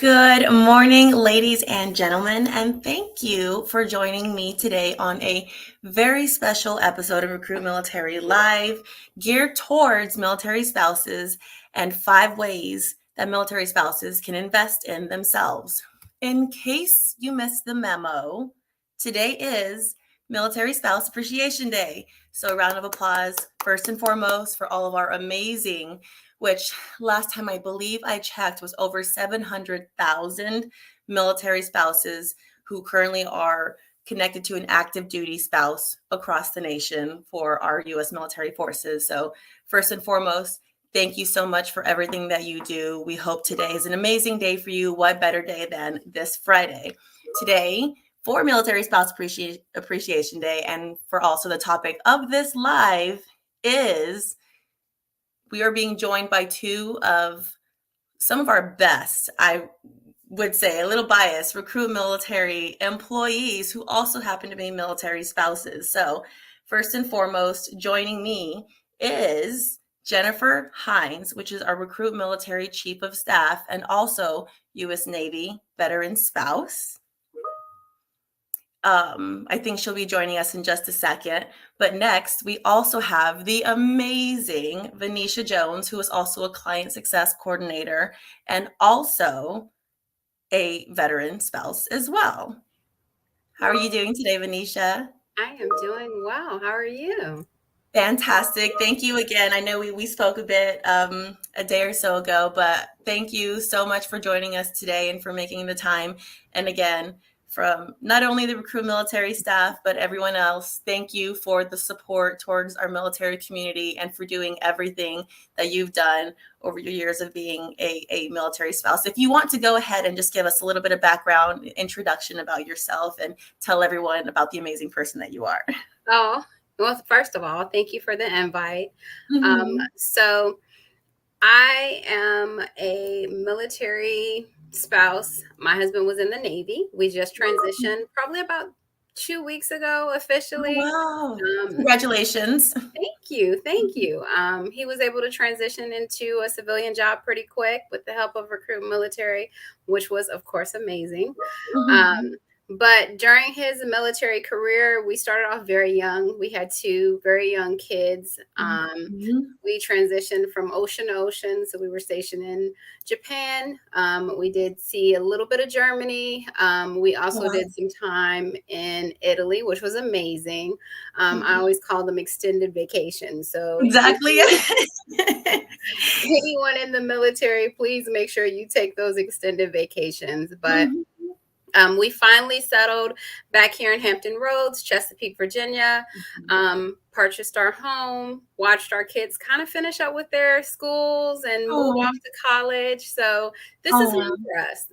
Good morning, ladies and gentlemen, and thank you for joining me today on a very special episode of Recruit Military Live, geared towards military spouses and 5 ways that military spouses can invest in themselves. In case you missed the memo, today is Military Spouse Appreciation Day. So a round of applause, first and foremost, for all of our amazing, which last time I believe I checked was over 700,000 military spouses who currently are connected to an active duty spouse across the nation for our U.S. military forces. So first and foremost, thank you so much for everything that you do. We hope today is an amazing day for you. What better day than this Friday? Today, for Military Spouse Appreciation Day, and for also the topic of this live is we are being joined by two of some of our best, I would say, a little biased, Recruit Military employees who also happen to be military spouses. So first and foremost, joining me is Jennifer Hines, which is our Recruit Military Chief of Staff and also U.S. Navy veteran spouse. I think she'll be joining us in just a second. But next, we also have the amazing Vaneica Jones, who is also a client success coordinator and also a veteran spouse as well. How are you doing today, Vaneica? I am doing well. How are you? Fantastic. Thank you again. I know we spoke a bit a day or so ago, but thank you so much for joining us today and for making the time. And again, from not only the Recruit Military staff, but everyone else, thank you for the support towards our military community and for doing everything that you've done over your years of being a military spouse. If you want to go ahead and just give us a little bit of background, introduction about yourself and tell everyone about the amazing person that you are. Oh, well, first of all, thank you for the invite. Mhm. So, I am a military spouse. My husband was in the Navy. We just transitioned probably about 2 weeks ago Oh, officially. wow. Um, Congratulations. Thank you. Thank you. He was able to transition into a civilian job pretty quick with the help of Recruit Military, which was, of course, amazing. Um, Mhm. but during his military career, we started off very young. We had two very young kids. Mhm. We transitioned from ocean to ocean. So we were stationed in Japan. We did see a little bit of Germany. We also Wow. did some time in Italy, which was amazing. I Mhm. always call them extended vacations. So Exactly. anyone in the military, please make sure you take those extended vacations. But Mhm. we finally settled back here in Hampton Roads, Chesapeake, Virginia, purchased our home, watched our kids kind of finish up with their schools and move Oh, off to college. So this is oh. home for us.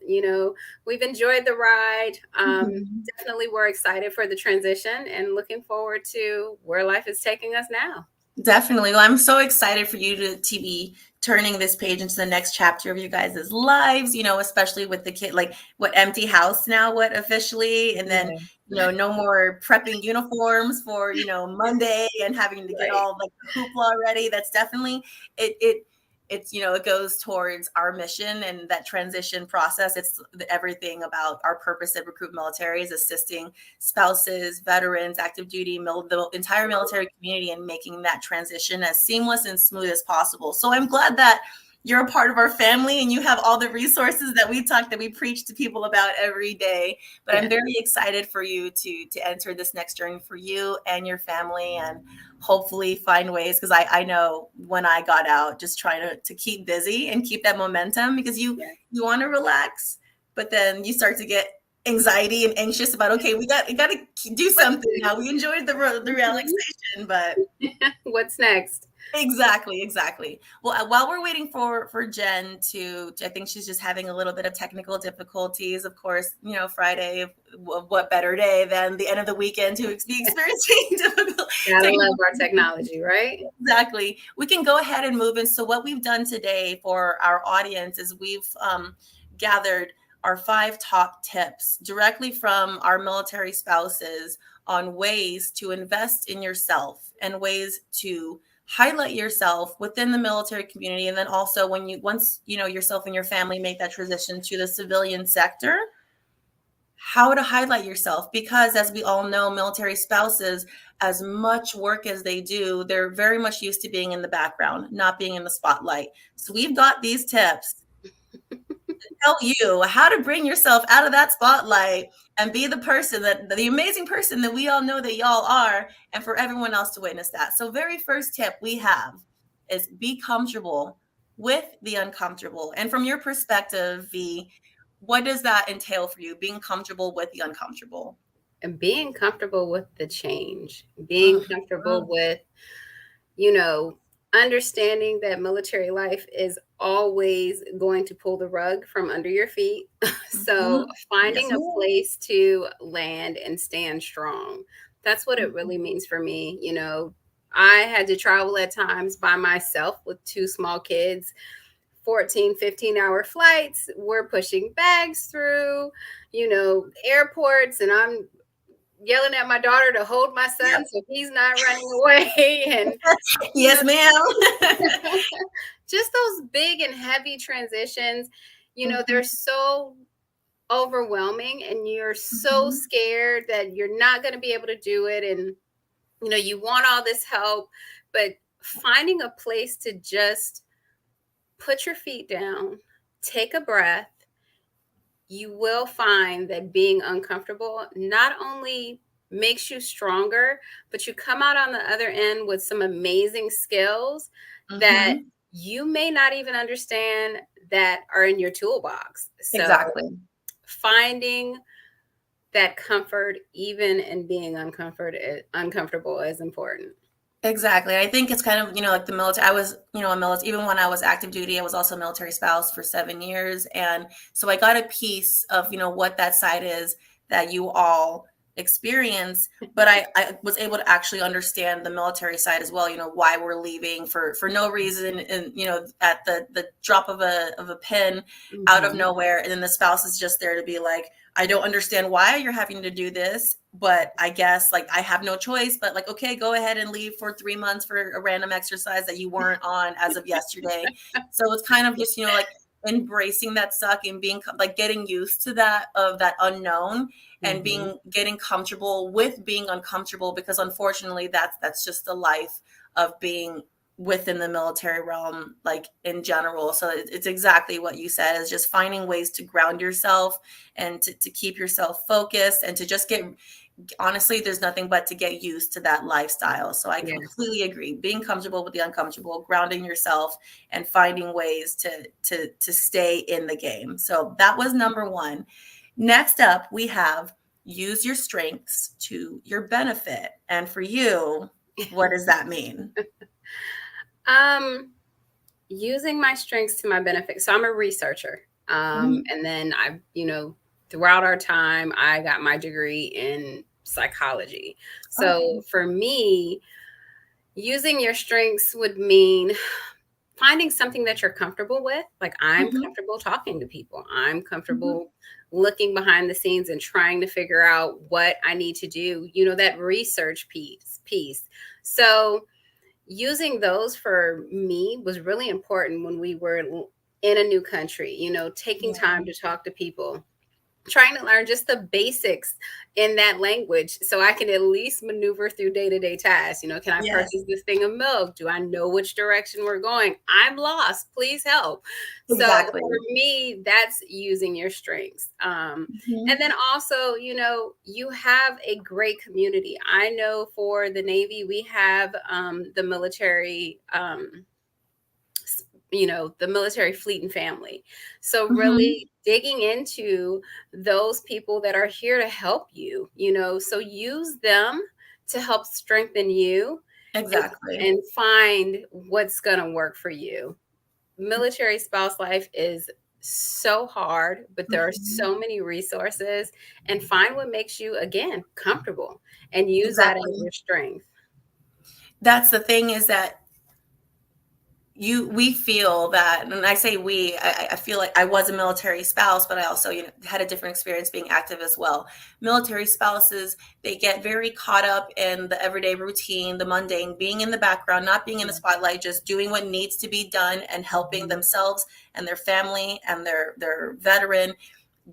We've enjoyed the ride. Mhm. Definitely we're excited for the transition and looking forward to where life is taking us now. Definitely. Well, I'm so excited for you to be turning this page into the next chapter of you guys' lives, especially with the kid, like what empty house now, what officially, and then, Yeah, no more prepping uniforms for, Monday and having to get right. all like the hoopla ready. That's definitely it's, it goes towards our mission and that transition process. It's everything about our purpose at Recruit Military is assisting spouses, veterans, active duty, the entire military community and making that transition as seamless and smooth as possible. So I'm glad that you're a part of our family and you have all the resources that we preach to people about every day. But I'm Yeah. very excited for you to enter this next journey for you and your family and hopefully find ways because I know when I got out, just trying to keep busy and keep that momentum because Yeah. you want to relax, but then you start to get anxiety and anxious about okay we got to do What's something now. We enjoyed the relaxation, but next? What's next? exactly. Well, while we're waiting for Jen I think she's just having a little bit of technical difficulties. Of course, Friday, what better day than the end of the weekend to be experiencing difficult Gotta love technical our technology, right? exactly. We can go ahead and move in. So what we've done today for our audience is we've gathered our 5 top tips directly from our military spouses on ways to invest in yourself and ways to highlight yourself within the military community. And then also once yourself and your family make that transition to the civilian sector, how to highlight yourself, because as we all know, military spouses, as much work as they do, they're very much used to being in the background, not being in the spotlight. So we've got these tips tell you how to bring yourself out of that spotlight and be the amazing person that we all know that y'all are, and for everyone else to witness that. So very first tip we have is be comfortable with the uncomfortable. And from your perspective, V, what does that entail for you, being comfortable with the uncomfortable? And being comfortable with the change, being comfortable with, understanding that military life is always going to pull the rug from under your feet. So Yes, finding a ma'am. place to land and stand strong, that's what it really Mhm. means for me. I had to travel at times by myself with two small kids, 14, 15-hour flights. We're pushing bags through, airports, and I'm yelling at my daughter to hold my son so he's not running away. And, you know, Yes, ma'am. just those big and heavy transitions, Mhm, they're so overwhelming, and you're so mhm, scared that you're not going to be able to do it. And, you want all this help, but finding a place to just put your feet down, take a breath, you will find that being uncomfortable not only makes you stronger, but you come out on the other end with some amazing skills that mhm. you may not even understand that are in your toolbox. So, Exactly. finding that comfort, even in being uncomfortable, is important. Exactly. I think it's kind of, like the military. I was, a military, even when I was active duty, I was also a military spouse for 7 years. And so I got a piece of, what that side is that you all experience. But I was able to actually understand the military side as well, why we're leaving for no reason. And, at the drop of a pin out of Mhm. nowhere. And then the spouse is just there to be like, I don't understand why you're having to do this, but I guess like I have no choice, but like, okay, go ahead and leave for 3 months for a random exercise that you weren't on as of yesterday. So it's kind of just, like embracing that suck and being like getting used to that, of that unknown, and Mhm. getting comfortable with being uncomfortable, because unfortunately that's just the life of being within the military realm, like in general. So it's exactly what you said, is just finding ways to ground yourself and to keep yourself focused, and to just get, honestly, there's nothing but to get used to that lifestyle. So I Yes. completely agree, being comfortable with the uncomfortable, grounding yourself, and finding ways to stay in the game. So that was number one. Next up, we have use your strengths to your benefit. And for you, what does that mean? Um, Using my strengths to my benefit. So I'm a researcher. Mhm. And then throughout our time, I got my degree in psychology. So Okay. for me, using your strengths would mean finding something that you're comfortable with. Like, I'm Mhm. comfortable talking to people. I'm Mhm. comfortable looking behind the scenes and trying to figure out what I need to do, that research piece. So using those for me was really important when we were in a new country, taking Yeah. time to talk to people, trying to learn just the basics in that language so I can at least maneuver through day-to-day tasks. Can I Yes. purchase this thing of milk? Do I know which direction we're going? I'm lost. Please help. So Exactly. for me, that's using your strengths. And Mhm. then also, you have a great community. I know for the Navy, we have the military. The military fleet and family. So Mhm. really digging into those people that are here to help you, so use them to help strengthen you and Exactly. and find what's going to work for you. Military spouse life is so hard, but there are Mhm. so many resources, and find what makes you, again, comfortable, and use that as Exactly. your strength. That's the thing, is that we feel that, and I say we, I feel like I was a military spouse, but I also, had a different experience being active as well. Military spouses, they get very caught up in the everyday routine, the mundane, being in the background, not being in the spotlight, just doing what needs to be done and helping themselves and their family and their veteran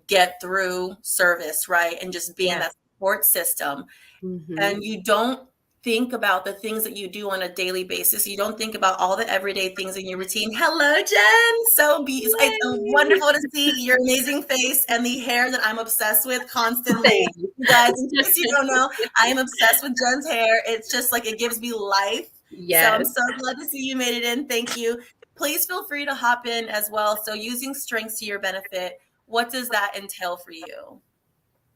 get through service, right? And just being that support system. And you don't think about the things that you do on a daily basis. You don't think about all the everyday things in your routine. Hello, Jen. It's wonderful to see your amazing face and the hair that I'm obsessed with constantly. You guys, in case you don't know, I am obsessed with Jen's hair. It's just like it gives me life. Yes. So I'm so glad to see you made it in. Thank you. Please feel free to hop in as well. So using strengths to your benefit, what does that entail for you?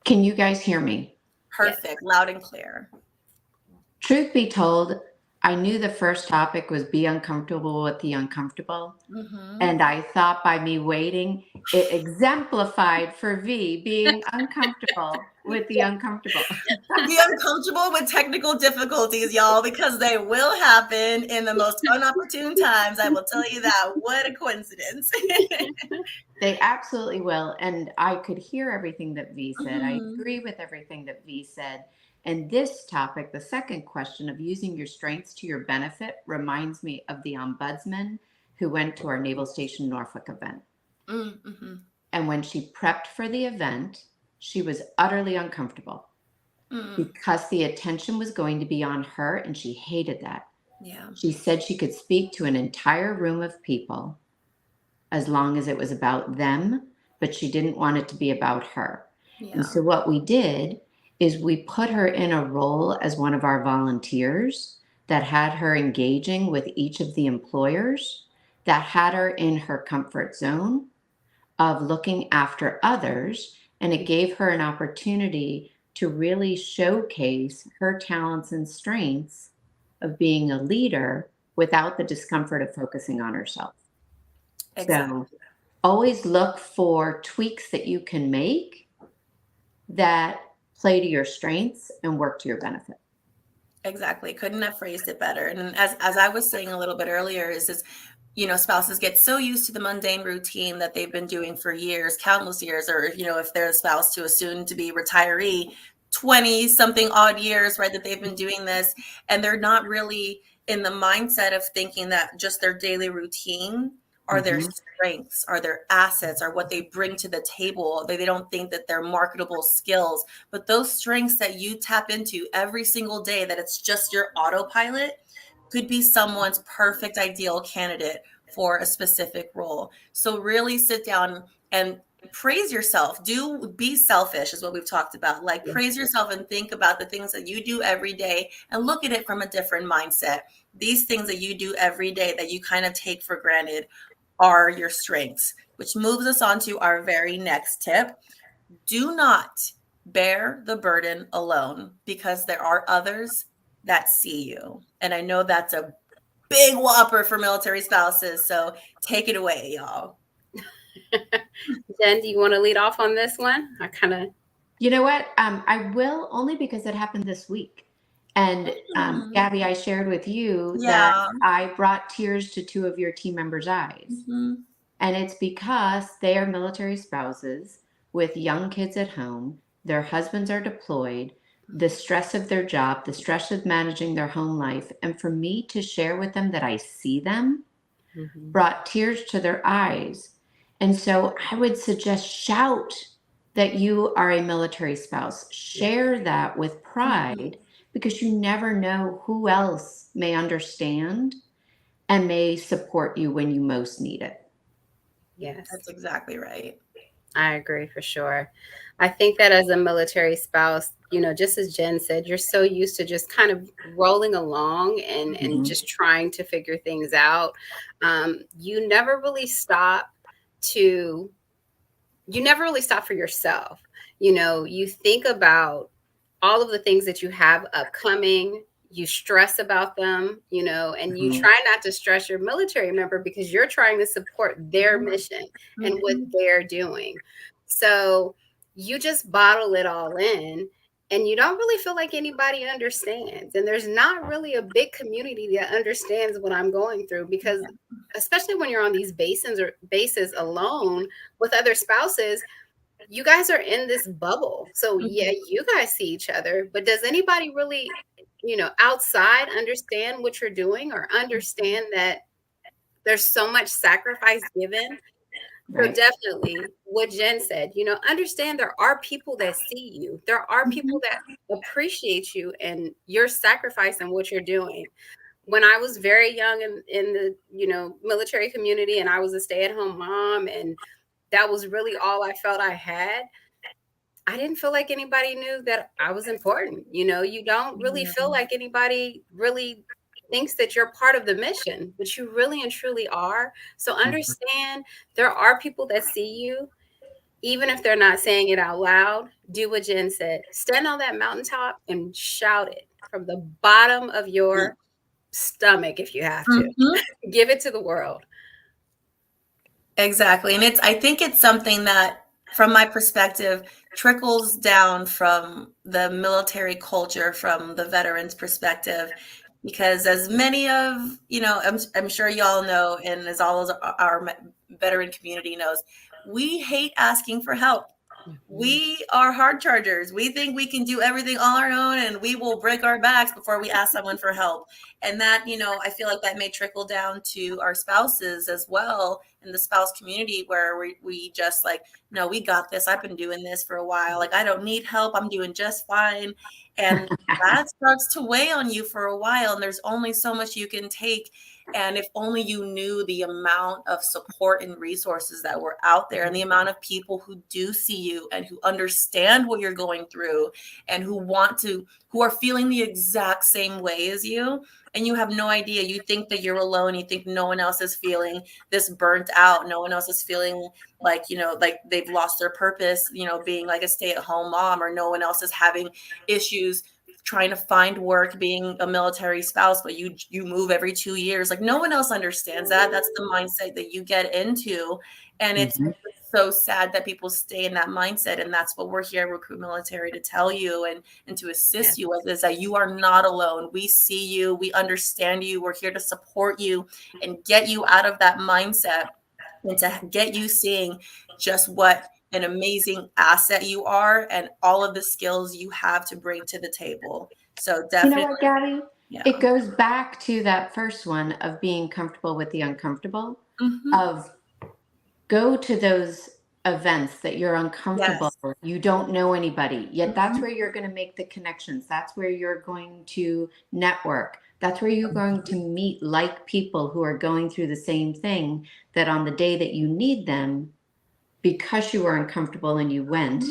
Can you guys hear me? Perfect. Loud and clear. Truth be told, I knew the first topic was be uncomfortable with the uncomfortable. And I thought by me waiting, it exemplified for V being uncomfortable with the uncomfortable. Be uncomfortable with technical difficulties, y'all, because they will happen in the most unopportune times. I will tell you that. What a coincidence. They absolutely will. And I could hear everything that V said. I agree with everything that V said. And this topic, the second question of using your strengths to your benefit, reminds me of the ombudsman who went to our Naval Station Norfolk event. And when she prepped for the event, she was utterly uncomfortable because the attention was going to be on her, and she hated that. She said she could speak to an entire room of people as long as it was about them, but she didn't want it to be about her. And so what we did is we put her in a role as one of our volunteers that had her engaging with each of the employers, that had her in her comfort zone of looking after others. And it gave her an opportunity to really showcase her talents and strengths of being a leader without the discomfort of focusing on herself. So always look for tweaks that you can make that play to your strengths and work to your benefit. Exactly. Couldn't have phrased it better. And as I was saying a little bit earlier, is this, spouses get so used to the mundane routine that they've been doing for years, countless years, or, if they're a spouse to a soon to be retiree, 20 something odd years, right, that they've been doing this. And they're not really in the mindset of thinking that just their daily routine are their strengths, are their assets, are what they bring to the table. They don't think that they're marketable skills, but those strengths that you tap into every single day, that it's just your autopilot, could be someone's perfect ideal candidate for a specific role. So really sit down and praise yourself. Be selfish is what we've talked about. Like praise yourself and think about the things that you do every day and look at it from a different mindset. These things that you do every day that you kind of take for granted are your strengths, which moves us on to our very next tip. Do not bear the burden alone, because there are others that see you. And I know that's a big whopper for military spouses. So take it away, y'all. Jen, do you want to lead off on this one? You know what? I will, only because it happened this week. And Gabby, I shared with you that I brought tears to two of your team members' eyes. And it's because they are military spouses with young kids at home. Their husbands are deployed, the stress of their job, the stress of managing their home life. And for me to share with them that I see them brought tears to their eyes. And so I would suggest shout that you are a military spouse. Share that with pride, because you never know who else may understand and may support you when you most need it. Yes. That's exactly right. I agree for sure. I think that as a military spouse, just as Jen said, you're so used to just kind of rolling along and just trying to figure things out. You never really stop for yourself. You think about all of the things that you have upcoming. You stress about them, and you try not to stress your military member, because you're trying to support their mission and what they're doing. So you just bottle it all in and you don't really feel like anybody understands. And there's not really a big community that understands what I'm going through, because especially when you're on these bases alone with other spouses, you guys are in this bubble. So yeah, you guys see each other, but does anybody really, outside understand what you're doing, or understand that there's so much sacrifice given? So Right. definitely what Jen said, understand there are people that see you. There are people that appreciate you and your sacrifice and what you're doing. When I was very young in the, military community, and I was a stay-at-home mom, and that was really all I felt I had, I didn't feel like anybody knew that I was important. You don't really feel like anybody really thinks that you're part of the mission, but you really and truly are. So understand there are people that see you, even if they're not saying it out loud. Do what Jen said. Stand on that mountaintop and shout it from the bottom of your stomach if you have to. Give it to the world. Exactly. And I think it's something that, from my perspective, trickles down from the military culture, from the veterans' perspective, because as many of, I'm sure y'all know, and as all of our veteran community knows, we hate asking for help. We are hard chargers. We think we can do everything on our own, and we will break our backs before we ask someone for help. And that, I feel like that may trickle down to our spouses as well, in the spouse community, where we just like, no, we got this. I've been doing this for a while. Like, I don't need help. I'm doing just fine. And that starts to weigh on you for a while. And there's only so much you can take. And if only you knew the amount of support and resources that were out there, and the amount of people who do see you and who understand what you're going through, and who are feeling the exact same way as you. And you have no idea. You think that you're alone. You think no one else is feeling this burnt out. No one else is feeling like, like they've lost their purpose, being like a stay-at-home mom, or no one else is having issues trying to find work, being a military spouse, but you move every 2 years. Like, no one else understands that. That's the mindset that you get into. And it's so sad that people stay in that mindset. And that's what we're here at Recruit Military to tell you, and to assist you with, is that you are not alone. We see you, we understand you. We're here to support you and get you out of that mindset, and to get you seeing just what an amazing asset you are, and all of the skills you have to bring to the table. So definitely. You know what, Gabby? Yeah. It goes back to that first one of being comfortable with the uncomfortable, of go to those events that you're uncomfortable. Yes. You don't know anybody, yet that's where you're going to make the connections. That's where you're going to network. That's where you're going to meet like people who are going through the same thing, that on the day that you need them, because you were uncomfortable and you went,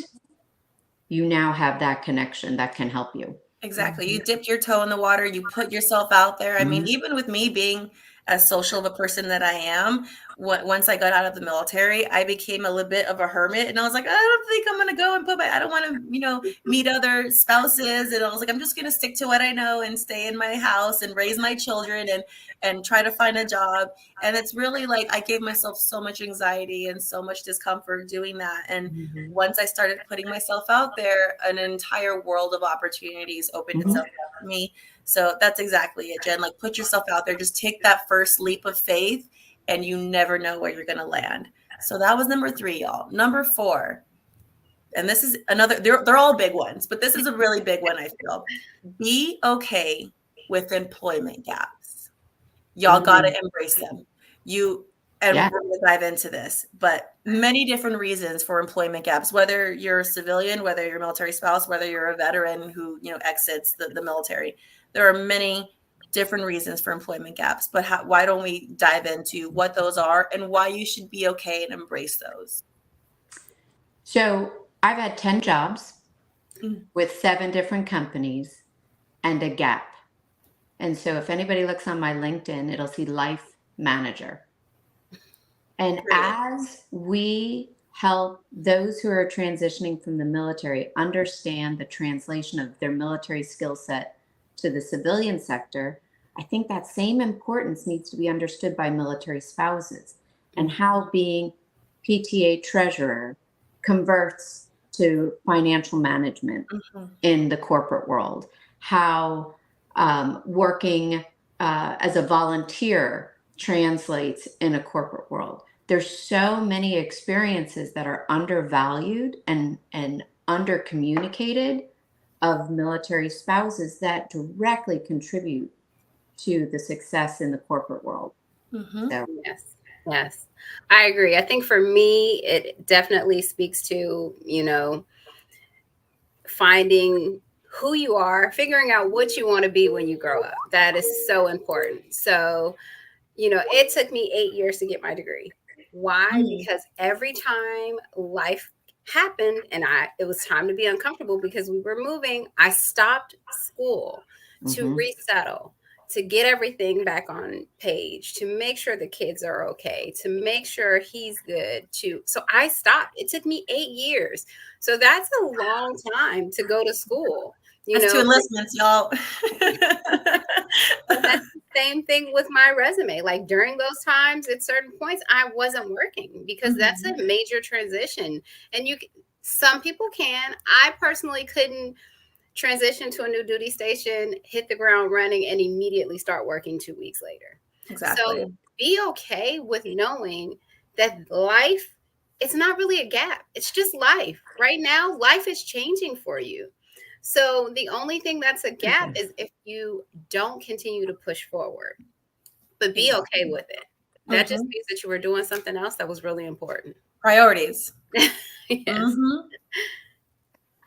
you now have that connection that can help you. Exactly. You dipped your toe in the water, you put yourself out there. I mean, even with me being as social of a person that I am, once I got out of the military, I became a little bit of a hermit, and I was like, I don't think I'm going to go and I don't want to, meet other spouses. And I was like, I'm just going to stick to what I know and stay in my house and raise my children, and try to find a job. And it's really like, I gave myself so much anxiety and so much discomfort doing that. And once I started putting myself out there, an entire world of opportunities opened itself up to me. So that's exactly it, Jen. Like, put yourself out there, just take that first leap of faith, and you never know where you're going to land. So that was number 3, y'all. Number 4, and this is another, they're all big ones, but this is a really big one, I feel. Be okay with employment gaps. Y'all got to embrace them. And we're going to dive into this, but many different reasons for employment gaps, whether you're a civilian, whether you're a military spouse, whether you're a veteran who, exits the military. There are many different reasons for employment gaps, but why don't we dive into what those are and why you should be okay and embrace those? So I've had 10 jobs with 7 different companies and a gap. And so if anybody looks on my LinkedIn, it'll see life manager. And as we help those who are transitioning from the military understand the translation of their military skill set to the civilian sector, I think that same importance needs to be understood by military spouses, and how being PTA treasurer converts to financial management in the corporate world, how working as a volunteer translates in a corporate world. There's so many experiences that are undervalued and under communicated of military spouses that directly contribute to the success in the corporate world. So, Yes, I agree. I think for me, it definitely speaks to, finding who you are, figuring out what you want to be when you grow up. That is so important. So, it took me 8 years to get my degree. Why? Because every time life happened and it was time to be uncomfortable because we were moving, I stopped school to resettle, to get everything back on page, to make sure the kids are okay, to make sure he's good so I stopped. It took me 8 years. So that's a long time to go to school. That's 2 enlistments, y'all. And that's the same thing with my resume. Like during those times, at certain points, I wasn't working because that's a major transition. And some people can. I personally couldn't transition to a new duty station, hit the ground running, and immediately start working 2 weeks later. Exactly. So be okay with knowing that life, it's not really a gap. It's just life. Right now, life is changing for you. So the only thing that's a gap is if you don't continue to push forward, but be okay with it. That just means that you were doing something else that was really important. Priorities. Yes.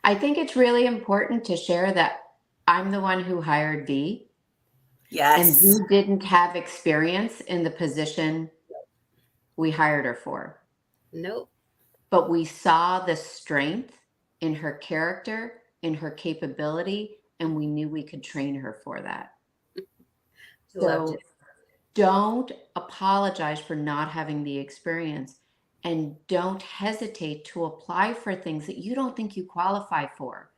I think it's really important to share that I'm the one who hired V. Yes. And V didn't have experience in the position we hired her for. Nope. But we saw the strength in her character, in her capability, and we knew we could train her for that. So don't apologize for not having the experience, and don't hesitate to apply for things that you don't think you qualify for.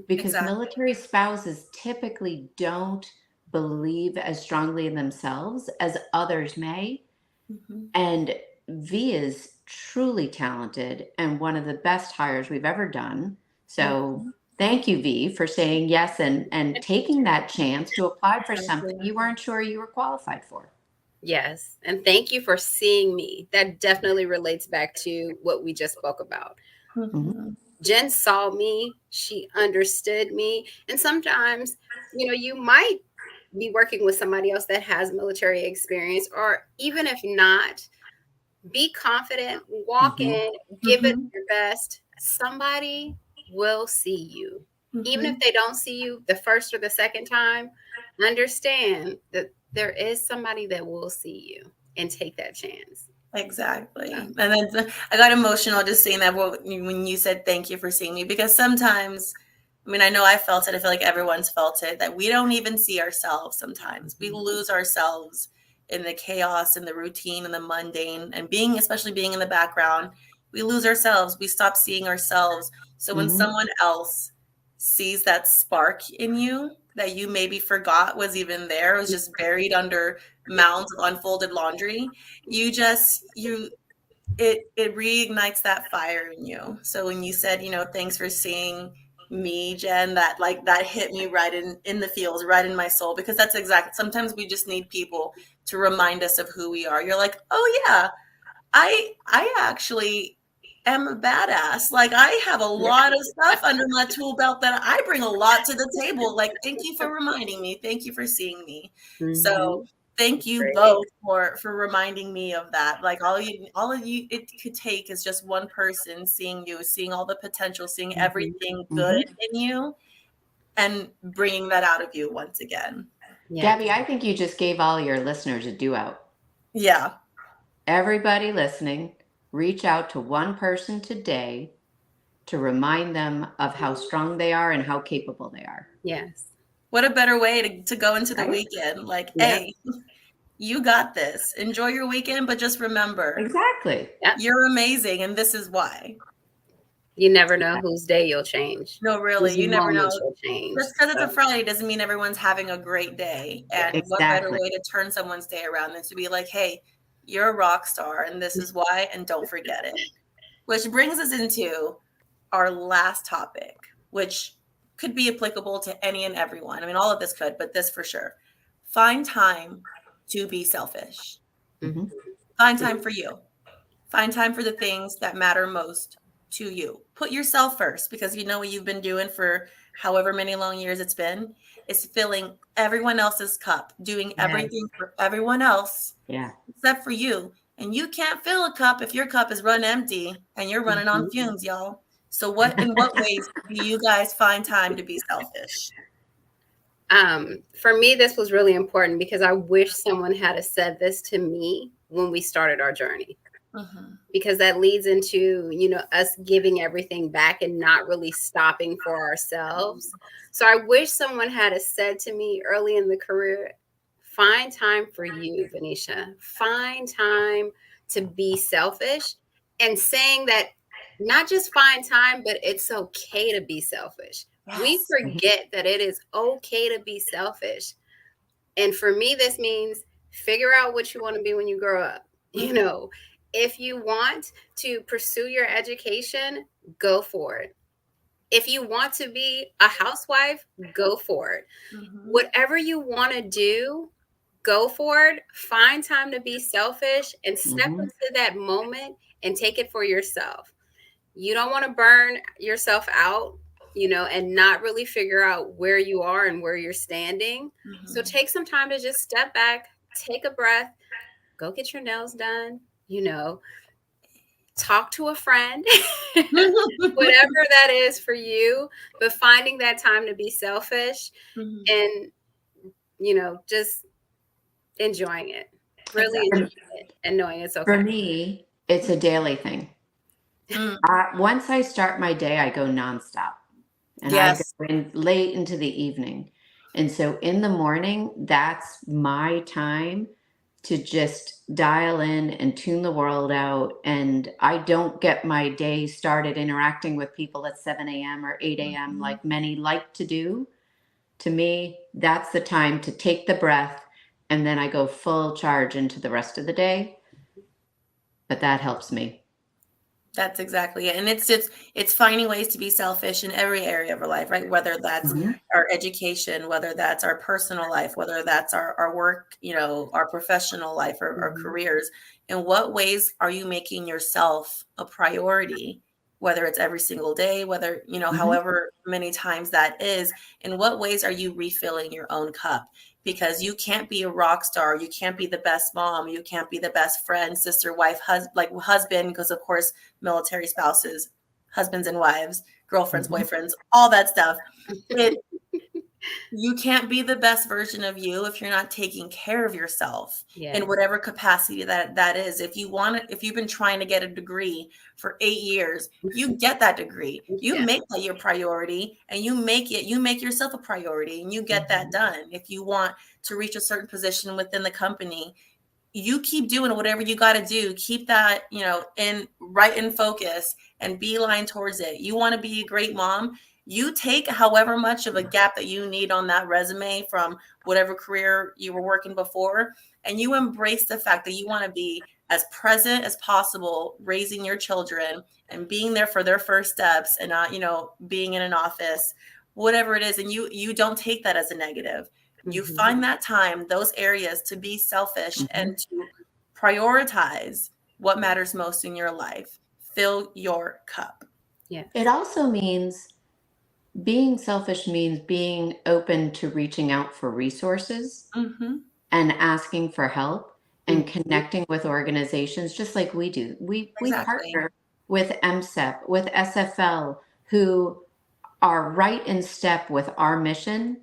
Because military spouses typically don't believe as strongly in themselves as others may. And V is truly talented and one of the best hires we've ever done. So thank you, V, for saying yes and taking that chance to apply for something you weren't sure you were qualified for. Yes. And thank you for seeing me. That definitely relates back to what we just spoke about. Jen saw me. She understood me. And sometimes, you might be working with somebody else that has military experience, or even if not, be confident, walk in, give it your best. Somebody will see you. Even if they don't see you the first or the second time, understand that there is somebody that will see you and take that chance. Exactly. And then I got emotional just saying that when you said thank you for seeing me, because sometimes, I know I felt it. I feel like everyone's felt it, that we don't even see ourselves sometimes. We lose ourselves in the chaos and the routine and the mundane, and especially being in the background, we lose ourselves. We stop seeing ourselves. So when someone else sees that spark in you that you maybe forgot was even there, it was just buried under mounds of unfolded laundry, it reignites that fire in you. So when you said, thanks for seeing me, Jen, that hit me right in the feels, right in my soul, because that's exactly, sometimes we just need people to remind us of who we are. You're like, oh yeah, I actually am a badass. Like, I have a lot of stuff under my tool belt that I bring a lot to the table. Like, thank you for reminding me. Thank you for seeing me. So thank you both for reminding me of that. Like, all of you, it could take is just one person seeing you, seeing all the potential, seeing everything good in you, and bringing that out of you once again. Gabby, I think you just gave all your listeners a do-out. Yeah. Everybody listening, reach out to one person today to remind them of how strong they are and how capable they are. Yes. What a better way to go into the weekend. Like, hey, you got this. Enjoy your weekend, but just remember. Exactly. You're amazing, and this is why. You never know whose day you'll change. No, really. You never know. Change. Just because it's a Friday doesn't mean everyone's having a great day. And what better way to turn someone's day around than to be like, hey, you're a rock star, and this is why, and don't forget it. Which brings us into our last topic, which could be applicable to any and everyone. I mean, all of this could, but this for sure. Find time to be selfish. Mhm. Find time for you. Find time for the things that matter most to you. Put yourself first, because you know what you've been doing for however many long years it's been, is filling everyone else's cup, doing everything for everyone else Yeah. except for you. And you can't fill a cup if your cup is run empty and you're running on fumes, y'all. So in what ways do you guys find time to be selfish? For me, this was really important because I wish someone had said this to me when we started our journey. Mm-hmm. Because that leads into, you know, us giving everything back and not really stopping for ourselves. So I wish someone had said to me early in the career, find time for you, Vaneica. Find time to be selfish, and saying that not just find time, but it's okay to be selfish. We Yes. forget that it is okay to be selfish. And for me, this means figure out what you want to be when you grow up. You know, if you want to pursue your education, go for it. If you want to be a housewife, go for it. Mm-hmm. Whatever you want to do, go for it. Find time to be selfish and step into that moment and take it for yourself. You don't want to burn yourself out, you know, and not really figure out where you are and where you're standing. Mm-hmm. So take some time to just step back, take a breath, go get your nails done, you know, talk to a friend, whatever that is for you, but finding that time to be selfish Mm-hmm. and, you know, just enjoying it, really Exactly. enjoying it and knowing it's okay. For me, it's a daily thing. Once I start my day, I go nonstop, and Yes. I go in late into the evening. And so in the morning, that's my time to just dial in and tune the world out. And I don't get my day started interacting with people at 7 a.m. or 8 a.m. like many like to do. To me, that's the time to take the breath, and then I go full charge into the rest of the day. But that helps me. That's exactly it. And it's finding ways to be selfish in every area of our life, right? Whether that's our education, whether that's our personal life, whether that's our work, you know, our professional life or our careers. In what ways are you making yourself a priority? Whether it's every single day, whether, you know, however many times that is, in what ways are you refilling your own cup? Because you can't be a rock star. You can't be the best mom. You can't be the best friend, sister, wife, husband, because of course, military spouses, husbands and wives, girlfriends, boyfriends, all that stuff. You can't be the best version of you if you're not taking care of yourself in whatever capacity that is. If you've been trying to get a degree for 8 years, you get that degree. You make that your priority, and you make yourself a priority, and you get that done. If you want to reach a certain position within the company, you keep doing whatever you got to do. Keep that, you know, in focus and beeline towards it. You want to be a great mom. You take however much of a gap that you need on that resume from whatever career you were working before, and you embrace the fact that you want to be as present as possible, raising your children and being there for their first steps, and not, you know, being in an office, whatever it is. And you don't take that as a negative. You find that time, those areas, to be selfish and to prioritize what matters most in your life. Fill your cup. Yeah. It also means being selfish means being open to reaching out for resources and asking for help and connecting with organizations just like we do. We partner with MSEP, with SFL, who are right in step with our mission.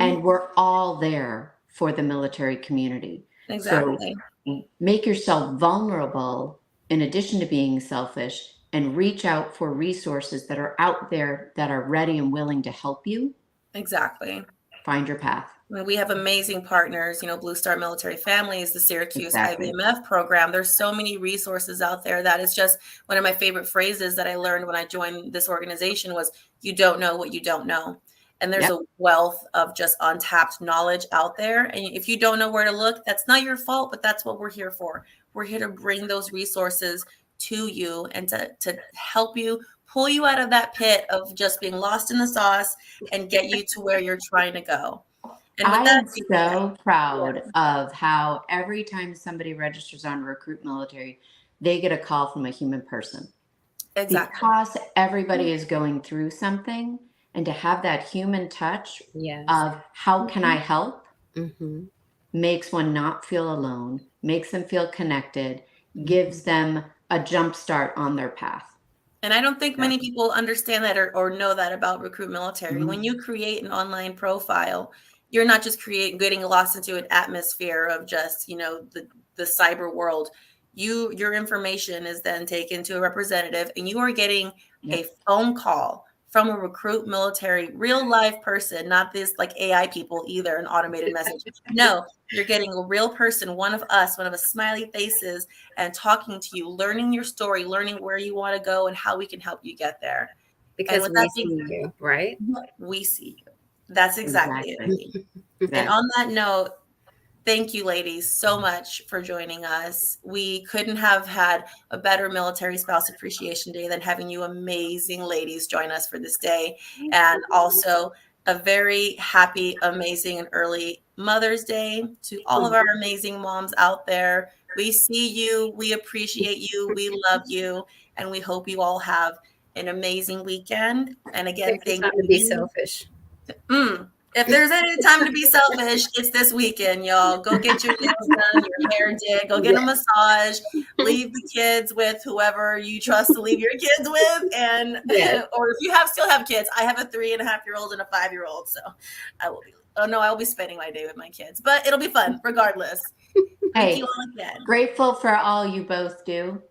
And we're all there for the military community. Exactly. So make yourself vulnerable in addition to being selfish, and reach out for resources that are out there that are ready and willing to help you. Exactly. Find your path. I mean, we have amazing partners, you know, Blue Star Military Families, the Syracuse IVMF program. There's so many resources out there. That is just one of my favorite phrases that I learned when I joined this organization was, you don't know what you don't know. And there's a wealth of just untapped knowledge out there. And if you don't know where to look, that's not your fault, but that's what we're here for. We're here to bring those resources to you and to help you pull you out of that pit of just being lost in the sauce and get you to where you're trying to go. And with I that am being so said, proud of how every time somebody registers on Recruit Military, they get a call from a human person. exactly. Because everybody is going through something, and to have that human touch Yes. of how can I help Mm-hmm. makes one not feel alone, makes them feel connected, Mm-hmm. gives them a jump start on their path. And I don't think So, many people understand that or know that about Recruit Military. When you create an online profile, you're not just getting lost into an atmosphere of just, you know, the cyber world. Your information is then taken to a representative, and you are getting Yep. a phone call from a Recruit Military real live person, not this like AI people either, an automated message. No, you're getting a real person, one of us, one of us smiley faces, and talking to you, learning your story, learning where you want to go and how we can help you get there. And Because with we that see being you, right? said, we see you. That's exactly it. Exactly. And on that note, thank you, ladies, so much for joining us. We couldn't have had a better Military Spouse Appreciation Day than having you amazing ladies join us for this day. And also a very happy, amazing, and early Mother's Day to all of our amazing moms out there. We see you, we appreciate you, we love you, and we hope you all have an amazing weekend. And again, Take the thank time to be selfish. if there's any time to be selfish, it's this weekend, y'all. Go get your nails done, your hair did, go get a massage, leave the kids with whoever you trust to leave your kids with. And Yes. or if you still have kids, I have a 3.5-year-old and a 5-year-old. So I will be spending my day with my kids, but it'll be fun regardless. Thank Hey, you all again. grateful for all you both do.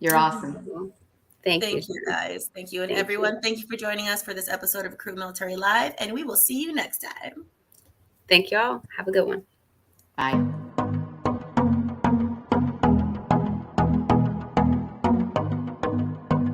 You're awesome. Thank Thank you, guys. Thank you. And everyone, thank you for joining us for this episode of Recruit Military Live. And we will see you next time. Thank y'all. Have a good one. Bye.